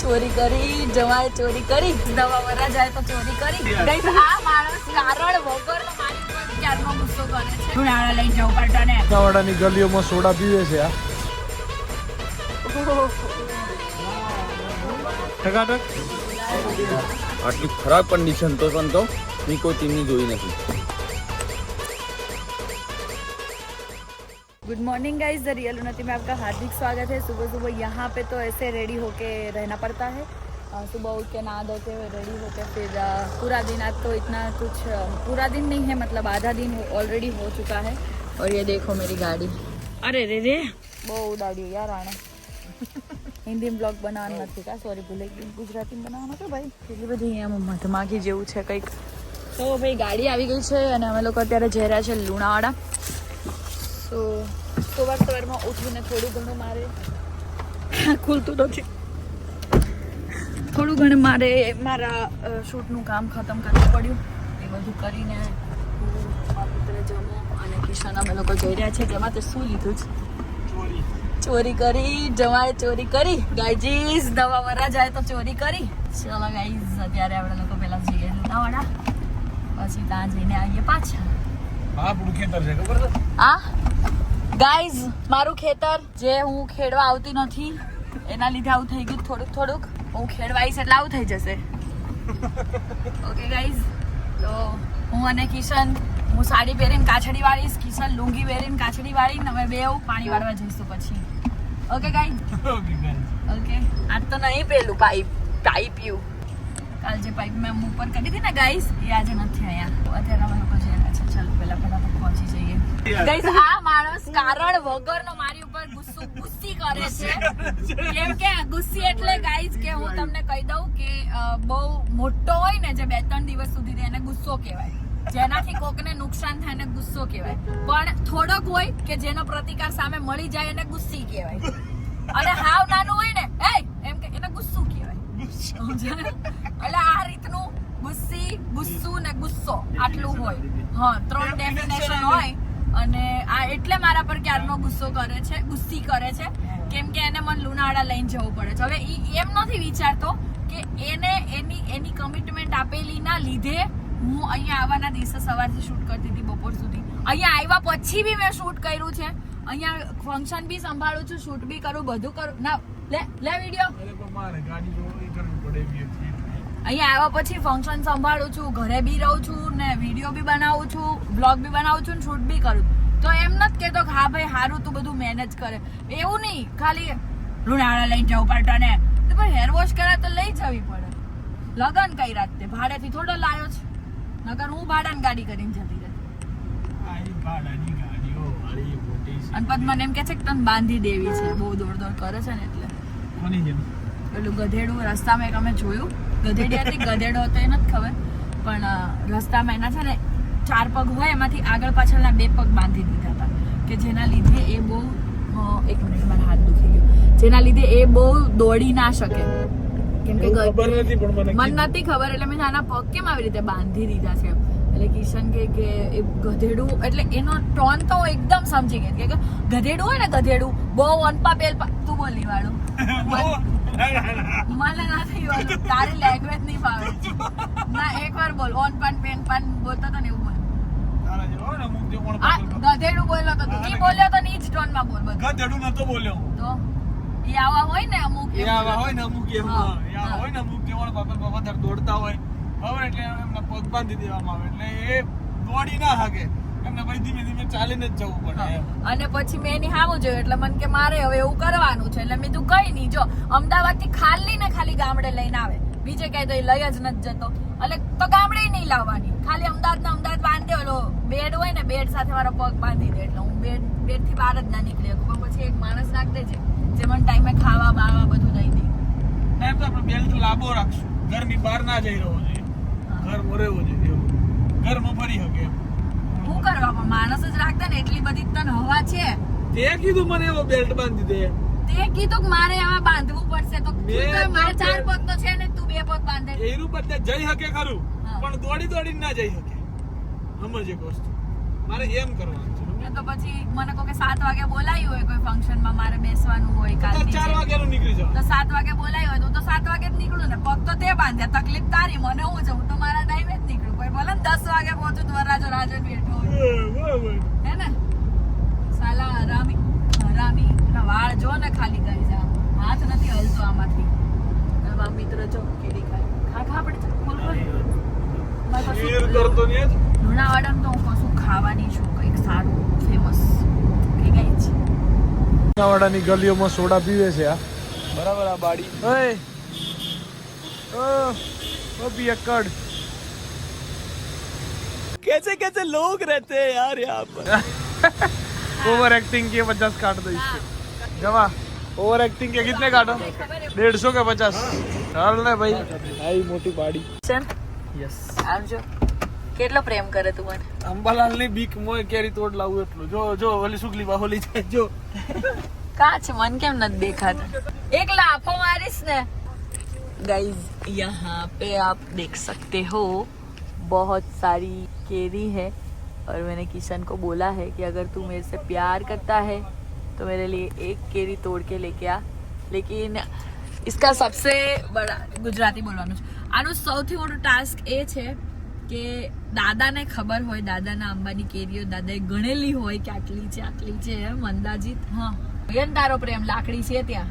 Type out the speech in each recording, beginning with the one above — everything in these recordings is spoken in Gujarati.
ચોરી કરી જવાય ચોરી કરી દવા વરા જાય તો ચોરી કરી ગાઈસ આ માણસ કારણ વગર મારી પર ક્યારનો ગુસ્સો કરે છે ઉનાળા લઈ જાવ પાટાને કાવાડાની ગલીઓમાં સોડા પીવે છે આ ટકાટક આટલી ખરાબ કંડિશન તો પણ તો મેં કોઈ ટીમની જોઈ નથી. Good morning guys, the real उन्नति में आपका हार्दिक स्वागत है। सुबह सुबह यहाँ पे तो ऐसे रेडी होके रहना पड़ता है। सुबह उठ के नहा धो के रेडी होके फिर पूरा दिन आज तो इतना कुछ पूरा दिन नहीं है, मतलब आधा दिन ऑलरेडी हो चुका है। और ये देखो मेरी गाड़ी, अरे रे रे બહુ ઉડાડ્યું યાર આણે હિન્દી બ્લોગ બનાવવાનું નથી કા, સોરી ભૂલે ગઈ, ગુજરાતીમાં બનાવવાનું હતું ભાઈ. એટલી બધી અહીંયા મધમાખી જેવું છે કંઈક. તો ભાઈ ગાડી આવી ગઈ છે અને અમે લોકો અત્યારે જઈ રહ્યા છે લુણાવાડા. તો સવારમાં ઉઠીને થોડું ઘણું મારે ખુલતું નથી, થોડું ઘણું મારે મારા શૂટનું કામ ખતમ કરવું પડ્યું. એ બધું કરીને જમો અને કિશન અમે લોકો જઈ રહ્યા છે. જેમાં તે શું લીધું છે? ચોરી કરી જવાય ચોરી કરી ગાઈઝ, દવા વરા જાય તો ચોરી કરી. ચલો ગાઈઝ અત્યારે આપણે લોકો પહેલા જઈએ લુણાવાડા, પછી ત્યાં જઈને આવીએ પાછા. આપણું ખેતર છે ખબર છે આ ગાઈઝ મારું ખેતર જે હું ખેડવા આવતી નથી એના લીધે આવું થઈ ગયું થોડુંક. હું ખેડવાઈશ એટલે આવું થઈ જશે. ઓકે ગાઈઝ, તો હું અને કિશન, હું સાડી પહેરીને કાછડી વાળીશ, કિશન લુંગી પહેરીને કાછડી વાળીને અમે બે પાણી વાળવા જઈશું પછી. Okay guys? ઓકે. આજ તો નહીં પેલું પાઇપ યુ કાલ જે પાઇપ મેં ઉપર કરી હતી ને ગાઈઝ, એ આજે નથી અહીંયા. અત્યારે અમે લોકો જઈએ છે. ચાલો પહેલા તો પહોંચી જઈએ. ગાઈઝ આ માણસ કારણ વગરનો મારી ઉપર ગુસ્સી કરે છે. કેમ કે ગુસ્સી એટલે ગાઈઝ કે હું તમને કહી દઉં કે બહુ મોટો હોય ને જે 2-3 દિવસ સુધી એને ગુસ્સો કહેવાય, જેનાથી કોકને નુકસાન થાય એને ગુસ્સો કહેવાય. પણ થોડોક હોય કે જેનો પ્રતિકાર સામે મળી જાય એને ગુસ્સી કહેવાય. અને હાવ નાનું હોય ને એમ કે એને ગુસ્સું કહેવાય. એટલે આ રીતનું ગુસ્સુ ને ગુસ્સો આટલું હોય. હા, 3 ડેફિનેશન હોય. અને આ એટલે મારા પર ક્યારનો ગુસ્સી કરે છે કેમ કે એને મને લુણાવાડા લઈને જવું પડે છે. હવે એમ નથી વિચારતો કે એને એની કમિટમેન્ટ આપેલી ના લીધે હું અહીંયા આવવાના દિવસે સવારથી શૂટ કરતી હતી બપોર સુધી. અહીંયા આવ્યા પછી બી મેં શૂટ કર્યું છે. અહીંયા ફંક્શન બી સંભાળું છું, શૂટ બી કરું, બધું કરું. ના લે વિડીયો. અહીંયા આવ્યા પછી ફંક્શન સંભાળું છું, ઘરે બી રહું છું ને વિડીયો બી બનાવું છું, બ્લોગ બી બનાવું છું ને શૂટ બી કરું. તો એમ નથી કહેતો કે હા ભાઈ સારું તું બધું મેનેજ કરે, એવું નહીં. ખાલી લુણાવાડા લઈને જવું પડે ને તો ભાઈ હેર વોશ કરા તો લઈ જવી પડે. લગન કઈ રાત તે ભાડેથી થોડો લાવ્યો છે, નકર હું ભાડાની ગાડી કરીને જતી રહેતી. અને પછી મને એમ કે છે કે તને બાંધી દેવી છે, બહુ દોડ કરે છે ને એટલે. પેલું ગધેડું રસ્તામાં એક અમે જોયું, ગધેડી હતી, ગધેડો હતો એ નથી ખબર, પણ રસ્તામાં એના છે ને 4 પગ હોય, એમાંથી આગળ પાછળના 2 પગ બાંધી દીધા હતા કે જેના લીધે એ બહુ એક મિનિટ મારા હાથ દુખી ગયો, જેના લીધે એ બહુ દોડી ના શકે. કેમ કે મને નથી ખબર એટલે મેં આના પગ કેમ આવી રીતે બાંધી દીધા છે. એટલે કિશન કે એ ગધેડું, એટલે એનો ટોન તો હું એકદમ સમજી ગઈ કે ગધેડું હોય ને, ગધેડું બહુ અનપા પેલપા. તું બોલી વાળું મને નથી વાળું, તારી લેંગ્વેજ નહીં ફાવે ના. એકવાર બોલ, ઓન પાન પેન પાન બોલતો તો ને એવું બોલ. ગધેડું બોલ્યો તો તું બોલ્યો તો ની જ ટોન માં બોલ. ગધેડું નતો બોલ્યો તો એ આવા હોય ને અમુક, એ આવા હોય ને અમુક, એ હોય ને અમુક કેવળ બાપા દોડતા હોય ખબર, એટલે એમના પગ બાંધી દેવામાં આવે એટલે એ દોડી ના શકે, એમને પછી ધીમે ધીમે ચાલીને જ જવું પડે. અને પછી મેં એની સામું જોયું એટલે મને કે મારે હવે એવું કરવાનું છે. એટલે મેં તું કઈ નહીં, જો અમદાવાદ થી ખાલી ગામડે લઈને આવે, બીજે ક્યાંય તો એ લઈ જ નથી જતો, એટલે તો ગામડે નહીં લાવવાની, ખાલી અમદાવાદ બાંધે. ઓલો બેડ હોય ને, બેડ સાથે મારો પગ બાંધી દે એટલે હું બેડ થી બહાર જ ના નીકળી શકું. પણ પછી એક માણસ નાખ દેજે જે મને ટાઈમે ખાવા બાવા બધું દઈ દે. ટાઈમ તો આપણે બેલ્ટ લાંબો રાખશું, ઘરની બહાર ના જઈ રહ્યો છે, ઘરમાં રહેવો જોઈએ, ઘરમાં ફરી શકે. શું કરવા માણસ જ રાખતા ને, એટલી બધી તને હવા છે. તે કીધું મને એવો બેલ્ટ બાંધી દે, તે કીધું કે મારે હવે બાંધવું પડશે. તો મારે 4 પગ તો છે ને, તું 2 પગ બાંધે. એનું બધે જઈ શકે ખરું, પણ દોડી ના જઈ શકે. સમજ એક વસ્તુ, મારે એમ કરવાનું છે. એટલે તો પછી મને કહો કે 7 વાગે બોલાયું હોય કોઈ ફંક્શનમાં મારે બેસવાનું હોય કાલ 4 વાગ્યાનું નીકળી જાવ. તો 7 વાગે બોલાયું હોય તો હું તો 7 વાગે જ નીકળું ને. પગ તો તે બાંધ્યા, તકલીફ તારી, મને હું જવું તો મારા ટાઈમે જ નીકળું. કોઈ બોલે ને 10 વાગે પહોંચું તો રાજો બેઠો હોય હે ને. સાલા હરામી એના વાળ જો ને ખાલી કરી જા, હાથ નથી હલતો આમાંથી. મારા મિત્રો જો કેડી ખા આપણે શેર કરતો નહીં જ. લુણાવાડામાં તો હું કશું ખાવાની છું, કંઈક સારું ફેમસ કઈ ગઈ છે. લુણાવાડાની ગલીઓમાં સોડા પીવે છે આ. બરાબર આ બાડી. ઓય ઓ પિયક્કડ. कैसे लोग रहते हैं यार यहाँ पर. ओवर एक्टिंग के 50 काट दो इसके. जमा ओवर एक्टिंग के कितने काटो? 150 के 50. ચાલ ને ભાઈ. આઈ મોટી બાડી. યસ. આવજો. કેટલો પ્રેમ કરે તું મને. અંબાલાલ ની બીક મોય કેરી તોડ લાવું એટલું. જો ઓલી સુગલી બાહોલી જાય જો. કાચ મન કેમ નથી દેખાતા. એક લાફો મારીશ ને. गाइस यहाँ पे आप देख सकते हो बहुत सारी केरी है और मैंने किशन को बोला है कि अगर तू मेरे से प्यार करता है तो मेरे लिए एक केरी तोड़ के लेके आ. लेकिन इसका सबसे बड़ा गुजराती बोलવાનું છે. આનું સૌથી મોટું ટાસ્ક એ છે કે દાદાને ખબર હોય, દાદાના આંબાની કેરીઓ દાદાએ ગણેલી હોય કે આટલી છે એમ અંદાજિત. હા ભયન તારો પ્રેમ લાકડી છે ત્યાં.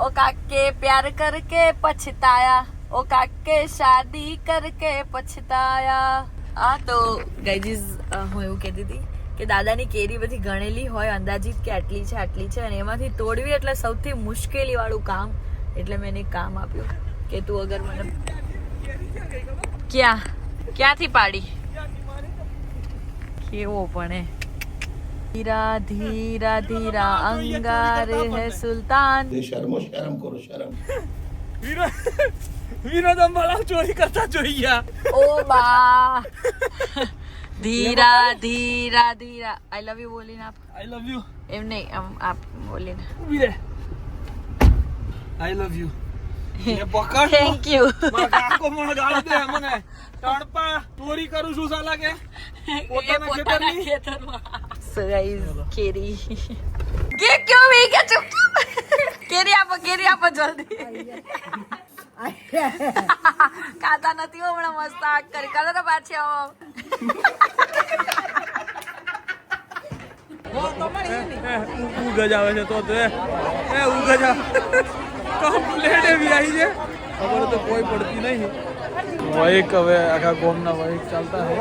ओ काके प्यार करके पछताया, ओ काके शादी करके पछताया. આ તો ગાઈઝ હું એવું કહેતી હતી કે દાદાની કેરી બધી ગણેલી હોય અંદાજિત કે આટલી છે અને એમાંથી તોડવી એટલે સૌથી મુશ્કેલી વાળું કામ. એટલે મેં એને કામ આપ્યું કે તું અગર મને ક્યાંથી પાડી કેવો પણ ધીરા ધીરા ધીરા અંગારે હે સુલ્તાન. शर्म करो शर्म. વિનોદ અંબાલાલ ચોરી કરતા જોઈ ગયા. ઓ બા ધીરા ધીરા ધીરા આઈ લવ યુ બોલીને આપ. આઈ લવ યુ એમ નહીં આમ આપ બોલીને. વીરે આઈ લવ યુ. એ પકડ. Thank you. મારા કાકો મને ગાળ દે મને. તડપા ચોરી કરું છું સાલા કે પોતાના ખેતરની. So guys, કેરી કે ક્યો વી કે ચુપ કેરી આપો જલ્દી. ખાતા નથી હમણાં મસ્ત આગ કરી કરો તો પાછી આવો. ઉગજ આવે છે તો એ ઉગજ કમ્પ્લેટ એવી આવી છે. ખબર તો કોઈ પડતી નહીં. વાઈક હવે આખા ગોમના વાઈક ચાલતા હે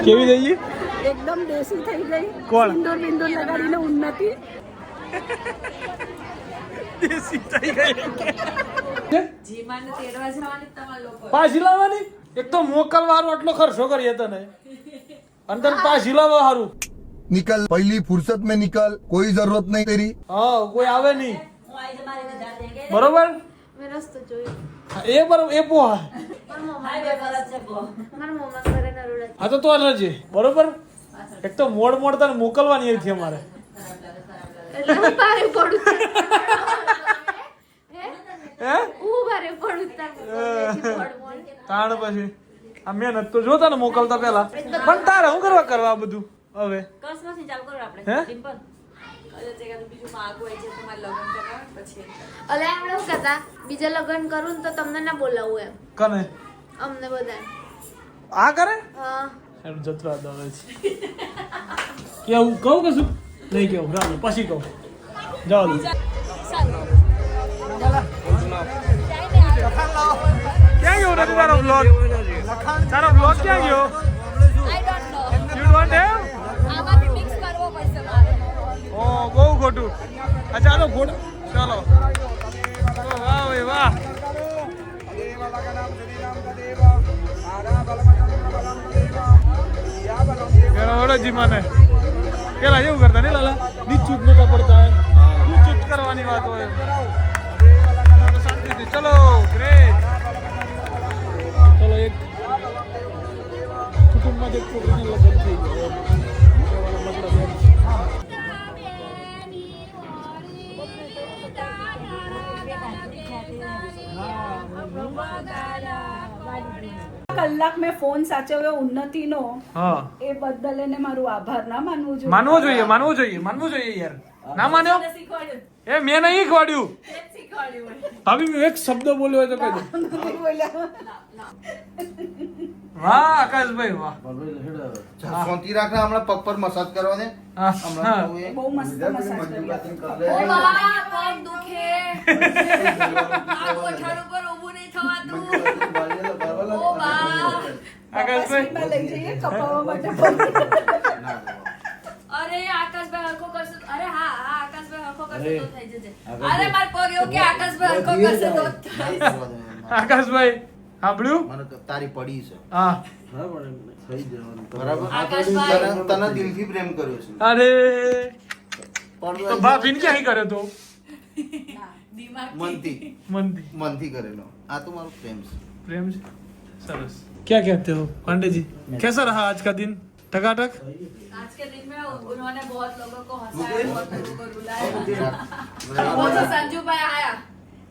કેવી થઈ એકદમ દેશી થઈ ગઈ. કોણ સિંદૂર લગાડીને ઉન્નતિ. દેશી થઈ ગઈ. જીમાને તેડવા જવાની તમારા લોકો. પાછી લાવવાની. એક તો મોકલવાનો આટલો ખર્ચો કરીએ તને અંદર પાછી લાવવા હારું. निकल पहली फुर्सत में निकल. कोई जरूरत नहीं तेरी. હા કોઈ આવે નહીં. બરોબર મેં રસ્તો જોયો. એ બરોબર એ પોહા. હા તો રજે બરોબર. એક તો મોડ તને મોકલવાની હતી અમારે. એટલે હું ભારે પડું. હે હું ભારે પડું તાણ પછી આ મહેનત તો જોતા ને મોકલતા પેલા. પણ તારે શું કરવા બધું હવે કસમસની ચાલુ કરો આપણે. હે? સિમ્પલ બીજું માગવું હોય છે તમારે લગ્ન કરવા પછી અલે આપણે શું કહેતા બીજા લગ્ન કરું ને તો તમને ના બોલાવું એમ. કને અમને બધા. આ કરે હા એમ જતરા દવે છે. કેવું કહું કે શું નહીં કેવું રામ પછી કહું જાઓ ક્યાં ગયો રે તારો બ્લોગ? તારો બ્લોગ ક્યાં ગયો? I don't know. You don't have? આમાંથી મિક્સ કરવો પડશે મારે. ઓ બહુ ખોટું. અચ્છા ચાલો ખોટું ચાલો. વાહ ભાઈ વાહ. જીમાને પેલા એવું કરતા ને લાલા નીચું નતા પડતા ઊંચું કરવાની વાત હોય. શાંતિથી ચલો ગ્રેટ. ચલો એક કુટુંબમાં એક છોકરીને લગ્ન થઈ ગયા મતલબ એમ. કલાક મેં ફોન સાચવ્યો ઉન્નતિનો હા એ બદલ એને મારું આભાર ના માનવું જોઈએ. માનવું જોઈએ માનવું જોઈએ યાર. ના માન્યો એ મેં નહીં શીખવાડ્યું ભાભી મેં એક શબ્દ બોલ્યો હોય તો કહી દો. નથી બોલ્યા. વાહ આકાશભાઈ વાહ. શાંતિ રાખના હમણાં પગ પર મસાજ કરવા દે હા, હા. બહુ મસ્ત મસાજ કર્યા. ઓ બા પગ દુખે આ કોઠાર ઉપર ઊભું નહીં થવાતું ઓ બા આકાશભાઈ માં લઈ જઈએ કપાવવા માટે પગ. અરે આકાશભાઈ હરખો કરશે અરે હા હા આકાશભાઈ હરખો કરશે તો થઈ જશે અરે માર પગ એવું કે આકાશભાઈ હરખો કરશે તો થઈ જશે. આકાશભાઈ સાંભળ્યું તારી પડી છે હા બરાબર આકાશભાઈ. તને દિલથી પ્રેમ કર્યો છે અરે પણ તો ભાભીને ક્યાં કર્યો તો મનથી મનથી કરેલો આ તો મારો પ્રેમ છે प्रेम से सरस क्या कहते हो पांडे जी कैसा रहा आज का दिन टकाटक आज के दिन में उन्होंने बहुत लोगों को हंसाया बहुत लोगों को रुलाया वो जो संजू भाई आया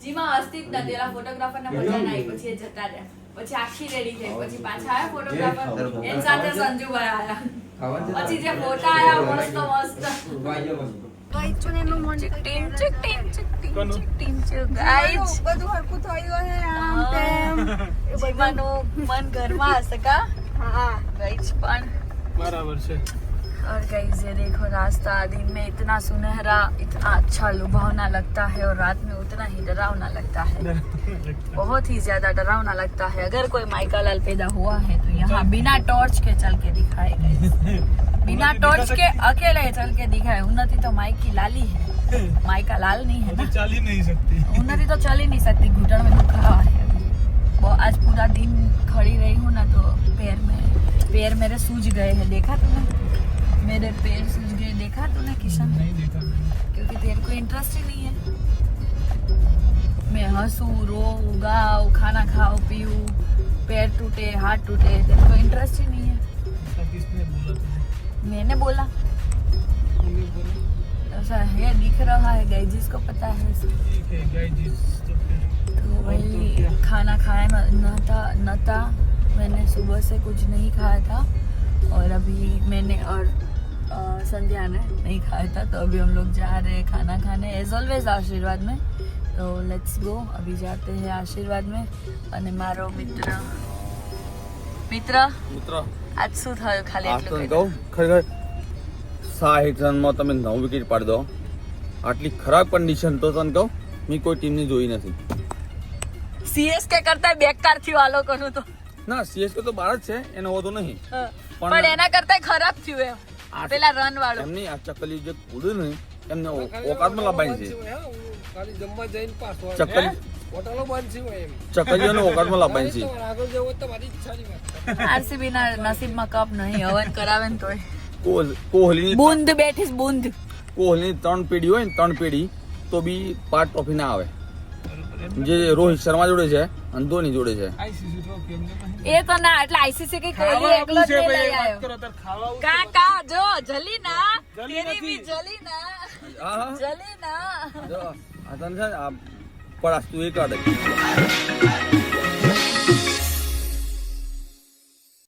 જીમાં હસ્તી જ નથી એલા ફોટોગ્રાફર ને મજા ના આવી પછી એ જતા રહ્યા પછી આખી રેડી થઈ પછી પાછા આયા ફોટોગ્રાફર એની સાથે સંજુભાઈ આયા પછી જે ફોટા આયા મસ્ત બધું હરખું થયું હે આમ તેમ. જીવાનું મન ઘરમાં હશે કા હા गाइस पण बराबर से और गाइस ये देखो रास्ता दिन में इतना सुनहरा इतना अच्छा लुभावना लगता है और रात में उतना ही डरावना लगता है बहुत ही ज्यादा डरावना लगता है अगर कोई माइका लाल पैदा हुआ है तो यहाँ बिना टॉर्च के चल के दिखाए गाइस बिना टॉर्च के अकेले चल के दिखाए उन्नति तो माइक की लाली है माइका लाल नहीं है ना चल ही नहीं सकती उन्नति तो चल ही नहीं सकती घुटन में दुखा है वो आज पूरा दिन खड़ी रही हूँ ना तो पैर मेरे सूज गए हैं देखा तूने मेरे पैर सूज गए देखा तूने किशन नहीं देखा क्योंकि तेरे को इंटरेस्ट ही नहीं है मैं हंसू रो गाओ खाना खाओ पीऊं पैर टूटे हाथ टूटे तेरे को इंटरेस्ट ही नहीं है ऐसा किसने बोला तुम्हें मैंने बोला तुमने बोला ऐसा है दिख रहा है गाइस जिसको पता है ठीक है गाइस तो फिर तो वही खाना खाया न था मैंने सुबह से कुछ नहीं खाया था और अभी मैंने और संध्या ने नहीं खाया था तो अभी हम लोग जा रहे हैं खाना खाने एज ऑलवेज आशीर्वाद में तो लेट्स गो अभी जाते हैं आशीर्वाद में અને મારો મિત્ર આજ શું થયું ખાલી આ એટલું તો કહી કહું ખરેખર 60 રનમાં તમે 9 વિકેટ પાડી દો આટલી ખરાબ કન્ડિશન તો તને કહું મેં કોઈ ટીમની જોઈ નથી સીએસકે કરતા બેકાર થયું આ લોકોનું તો ના સીએસકે તો બહાર જ છે એનો હોતો નહીં પણ એના કરતા ખરાબ થયું એમ પેલા રન વાળું એમની આ ચકલી જે કૂદ્યું ને એમને ઓકાતમાં લાવવાની છે ચકલીઓને ઓકાતમાં લાવવાની છે આરસીબી ના નસીબમાં કપ નહીં હવન કરાવે ને તોય કોહલીની બુંદ બેઠીસ બુંદ કોહલીની 3 પેઢી હોય ને 3 પેઢી તો બી 5 ટ્રોફી ના આવે જે રોહિત શર્મા જોડે છે અને ધોની જોડે છે આઈસીસી ટ્રોફી એમને નહીં એ તો ના એટલે આઈસીસી કઈ કોહલી એકલો જ નહીં લઈ આવ્યો કાકા જો જલી ના તેરી બી જલી ના હા જલી ના જો આ તને છે ને આ પડાસ તું એક કાઢે